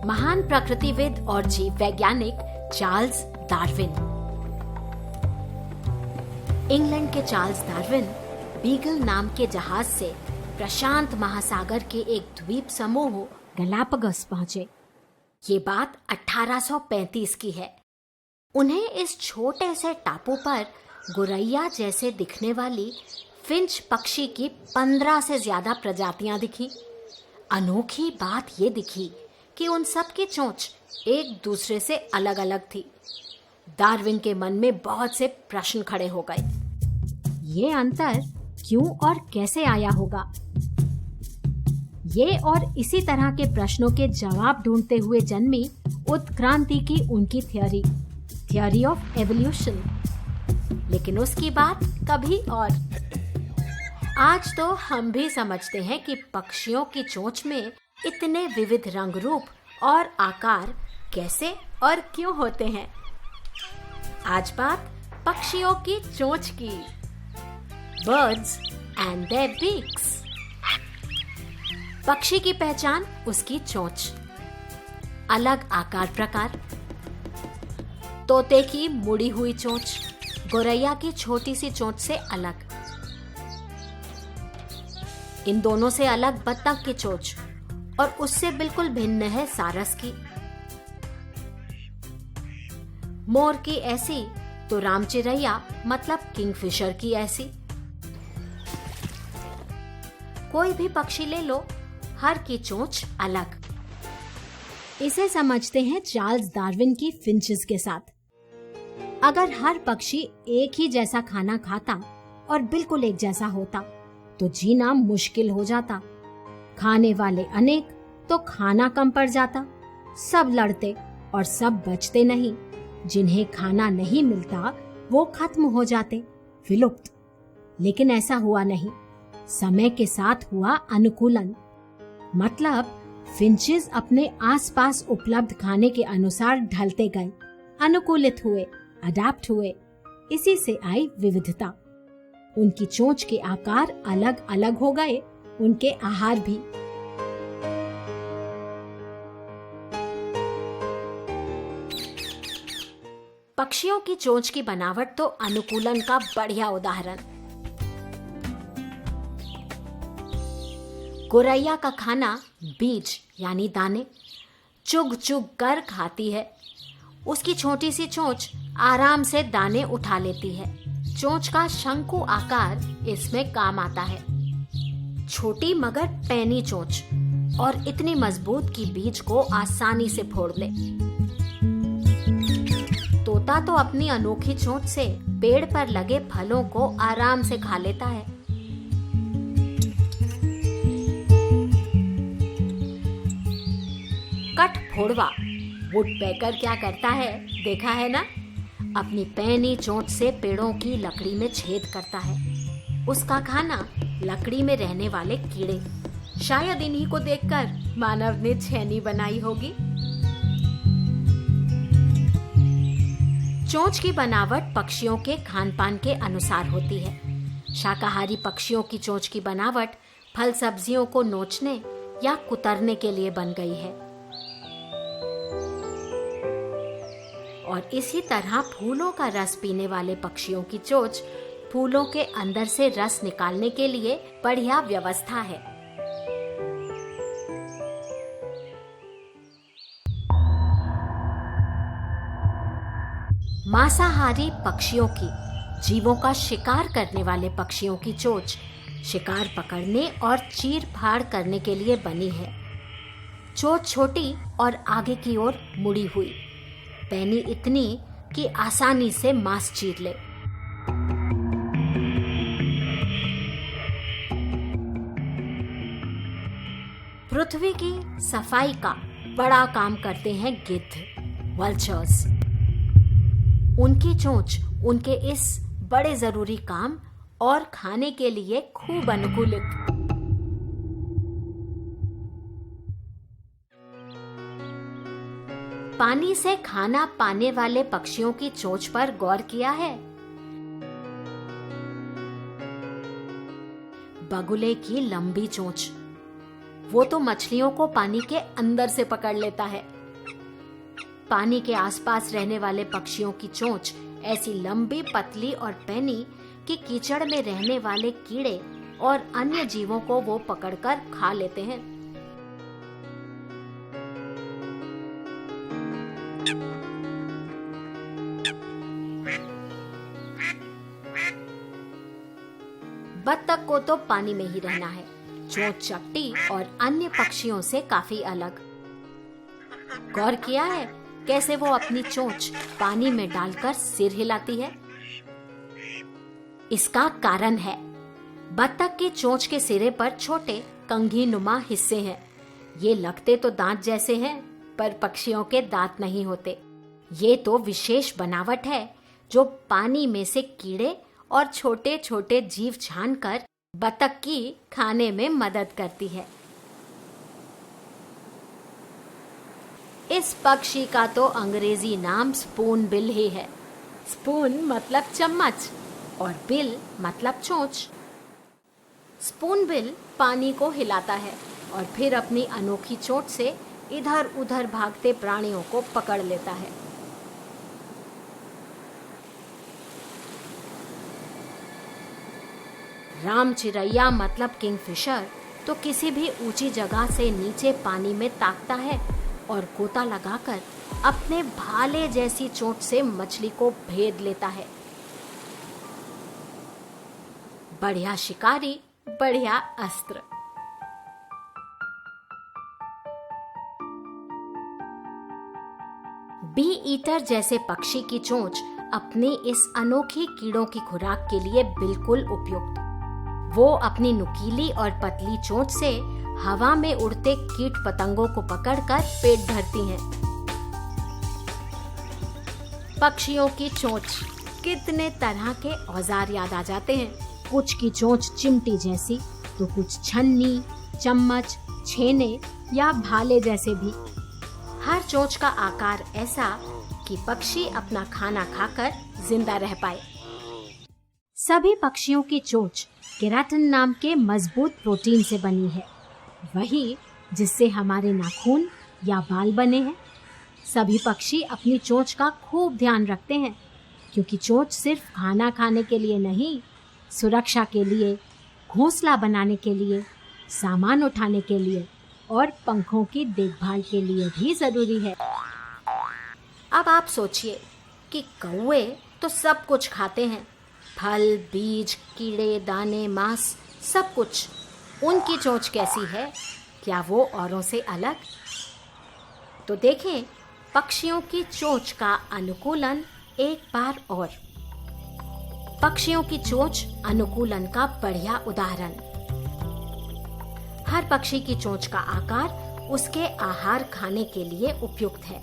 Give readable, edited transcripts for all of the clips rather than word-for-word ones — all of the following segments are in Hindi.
महान प्रकृतिविद और जीव वैज्ञानिक चार्ल्स डार्विन। इंग्लैंड के चार्ल्स डार्विन बीगल नाम के जहाज से प्रशांत महासागर के एक द्वीप समूह गैलापागोस पहुंचे। ये बात 1835 की है। उन्हें इस छोटे से टापू पर गोरैया जैसे दिखने वाली फिंच पक्षी की 15 से ज्यादा प्रजातियां दिखी। अनोखी बात ये दिखी कि उन सब की चोंच एक दूसरे से अलग अलग थी। डार्विन के मन में बहुत से प्रश्न खड़े हो गए। ये अंतर क्यों और कैसे आया होगा? ये और इसी तरह के प्रश्नों के जवाब ढूंढते हुए जन्मी उत्क्रांति की उनकी थ्योरी ऑफ एवोल्यूशन। लेकिन उसकी बात कभी और। आज तो हम भी समझते हैं कि पक्षियों की चोंच में इतने विविध रंग रूप और आकार कैसे और क्यों होते हैं। आज बात पक्षियों की चोंच की। Birds and their beaks. पक्षी की पहचान उसकी चोंच। अलग आकार प्रकार। तोते की मुड़ी हुई चोंच गोरैया की छोटी सी चोंच से अलग। इन दोनों से अलग बत्तख की चोंच और उससे बिल्कुल भिन्न है सारस की। मोर की ऐसी तो रामचिरैया मतलब किंगफिशर की ऐसी। कोई भी पक्षी ले लो, हर की चोंच अलग। इसे समझते हैं चार्ल्स डार्विन की फिंचेस के साथ। अगर हर पक्षी एक ही जैसा खाना खाता और बिल्कुल एक जैसा होता तो जीना मुश्किल हो जाता। खाने वाले अनेक तो खाना कम पड़ जाता। सब लड़ते और सब बचते नहीं। जिन्हें खाना नहीं मिलता वो खत्म हो जाते, विलुप्त। लेकिन ऐसा हुआ नहीं। समय के साथ हुआ अनुकूलन। मतलब फिंचेस अपने आसपास उपलब्ध खाने के अनुसार ढलते गए, अनुकूलित हुए, अडैप्ट हुए। इसी से आई विविधता। उनकी चोंच के आकार अलग अलग हो गए, उनके आहार भी। पक्षियों की चोंच की बनावट तो अनुकूलन का बढ़िया उदाहरण। गोरैया का खाना बीज यानी दाने चुग चुग कर खाती है। उसकी छोटी सी चोंच आराम से दाने उठा लेती है। चोंच का शंकु आकार इसमें काम आता है। छोटी मगर पैनी चोंच और इतनी मजबूत कि बीज को आसानी से फोड़ ले। तोता तो अपनी अनोखी चोंच से पेड़ पर लगे फलों को आराम से खा लेता है। कठफोड़वा वुडपेकर क्या करता है देखा है ना? अपनी पैनी चोंच से पेड़ों की लकड़ी में छेद करता है। उसका खाना लकड़ी में रहने वाले कीड़े। शायद इन्हीं को देखकर मानव ने छेनी बनाई होगी। चोंच की बनावट पक्षियों के खानपान के अनुसार होती है। शाकाहारी पक्षियों की चोंच की बनावट फल सब्जियों को नोचने या कुतरने के लिए बन गई है। और इसी तरह फूलों का रस पीने वाले पक्षियों की चोंच फूलों के अंदर से रस निकालने के लिए बढ़िया व्यवस्था है। मांसाहारी पक्षियों की, जीवों का शिकार करने वाले पक्षियों की चोंच शिकार पकड़ने और चीर फाड़ करने के लिए बनी है। चोंच छोटी और आगे की ओर मुड़ी हुई, पैनी इतनी कि आसानी से मांस चीर ले। पृथ्वी की सफाई का बड़ा काम करते हैं गिद्ध, वल्चर्स। उनकी चोंच उनके इस बड़े जरूरी काम और खाने के लिए खूब अनुकूलित। पानी से खाना पाने वाले पक्षियों की चोंच पर गौर किया है? बगुले की लंबी चोंच, वो तो मछलियों को पानी के अंदर से पकड़ लेता है। पानी के आसपास रहने वाले पक्षियों की चोंच ऐसी लंबी, पतली और पैनी कि कीचड़ में रहने वाले कीड़े और अन्य जीवों को वो पकड़कर खा लेते हैं। बत्तख को तो पानी में ही रहना है, चोंच चपटी और अन्य पक्षियों से काफी अलग। गौर किया है कैसे वो अपनी चोंच पानी में डालकर सिर हिलाती है? इसका कारण है बत्तख की चोंच के सिरे पर छोटे कंघी नुमा हिस्से हैं। ये लगते तो दांत जैसे हैं, पर पक्षियों के दांत नहीं होते। ये तो विशेष बनावट है जो पानी में से कीड़े और छोटे छोटे जीव छानकर बत्तख की खाने में मदद करती है। इस पक्षी का तो अंग्रेजी नाम स्पून बिल ही है। स्पून मतलब चम्मच और बिल मतलब चोंच। स्पून बिल पानी को हिलाता है और फिर अपनी अनोखी चोंच से इधर उधर भागते प्राणियों को पकड़ लेता है। राम चिरैया मतलब किंगफिशर तो किसी भी ऊंची जगह से नीचे पानी में ताकता है और गोता लगाकर अपने भाले जैसी चोंच से मछली को भेद लेता है। बढ़िया शिकारी, बढ़िया अस्त्र। बी ईटर जैसे पक्षी की चोंच अपनी इस अनोखी कीड़ों की खुराक के लिए बिल्कुल उपयुक्त। वो अपनी नुकीली और पतली चोंच से हवा में उड़ते कीट पतंगों को पकड़कर पेट भरती हैं। पक्षियों की चोंच कितने तरह के औजार याद आ जाते हैं। कुछ की चोंच चिमटी जैसी, तो कुछ छन्नी, चम्मच, छेने या भाले जैसे भी। हर चोंच का आकार ऐसा कि पक्षी अपना खाना खाकर जिंदा रह पाए। सभी पक्षियों की चोंच केराटिन नाम के मजबूत प्रोटीन से बनी है, वही जिससे हमारे नाखून या बाल बने हैं। सभी पक्षी अपनी चोंच का खूब ध्यान रखते हैं, क्योंकि चोंच सिर्फ खाना खाने के लिए नहीं, सुरक्षा के लिए, घोंसला बनाने के लिए, सामान उठाने के लिए और पंखों की देखभाल के लिए भी जरूरी है। अब आप सोचिए कि कौवे तो सब कुछ खाते हैं, फल, बीज, कीड़े, दाने, मांस, सब कुछ। उनकी चोंच कैसी है? क्या वो औरों से अलग? तो देखें पक्षियों की चोंच का अनुकूलन एक बार और। पक्षियों की चोंच अनुकूलन का बढ़िया उदाहरण। हर पक्षी की चोंच का आकार उसके आहार खाने के लिए उपयुक्त है,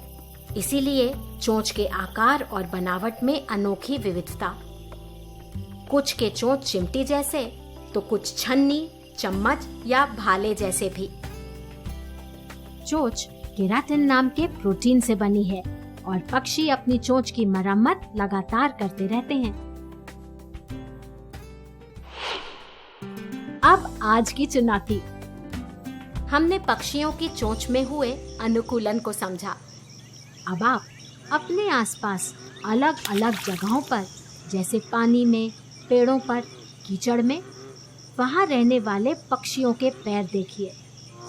इसीलिए चोंच के आकार और बनावट में अनोखी विविधता। कुछ के चोंच चिमटी जैसे, तो कुछ छन्नी, चम्मच या भाले जैसे भी। चोंच केराटिन नाम के प्रोटीन से बनी है और पक्षी अपनी चोंच की मरम्मत लगातार करते रहते हैं। अब आज की चुनौती। हमने पक्षियों की चोंच में हुए अनुकूलन को समझा। अब आप अपने आसपास अलग अलग जगहों पर, जैसे पानी में, पेड़ों पर, कीचड़ में, वहां रहने वाले पक्षियों के पैर देखिए,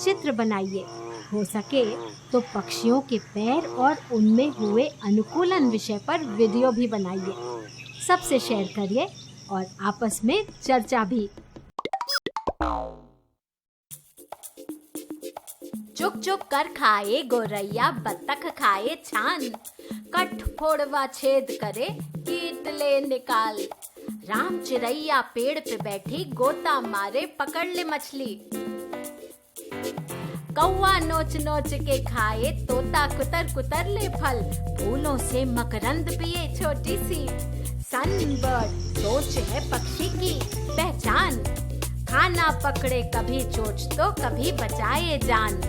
चित्र बनाइए। हो सके तो पक्षियों के पैर और उनमें हुए अनुकूलन विषय पर वीडियो भी बनाइए। सबसे शेयर करिए और आपस में चर्चा भी। चुक चुक कर खाए गोरैया, बत्तख खाए छान, कट फोड़वा छेद करे, कीट ले निकाल। राम चिरैया पेड़ पे बैठी, गोता मारे पकड़ ले मछली। कौवा नोच नोच के खाए, तोता कुतर कुतर ले फल, फूलों से मकरंद पिए छोटी सी। सनबर्ड चोंच है पक्षी की पहचान, खाना पकड़े कभी चोंच तो कभी बचाए जान।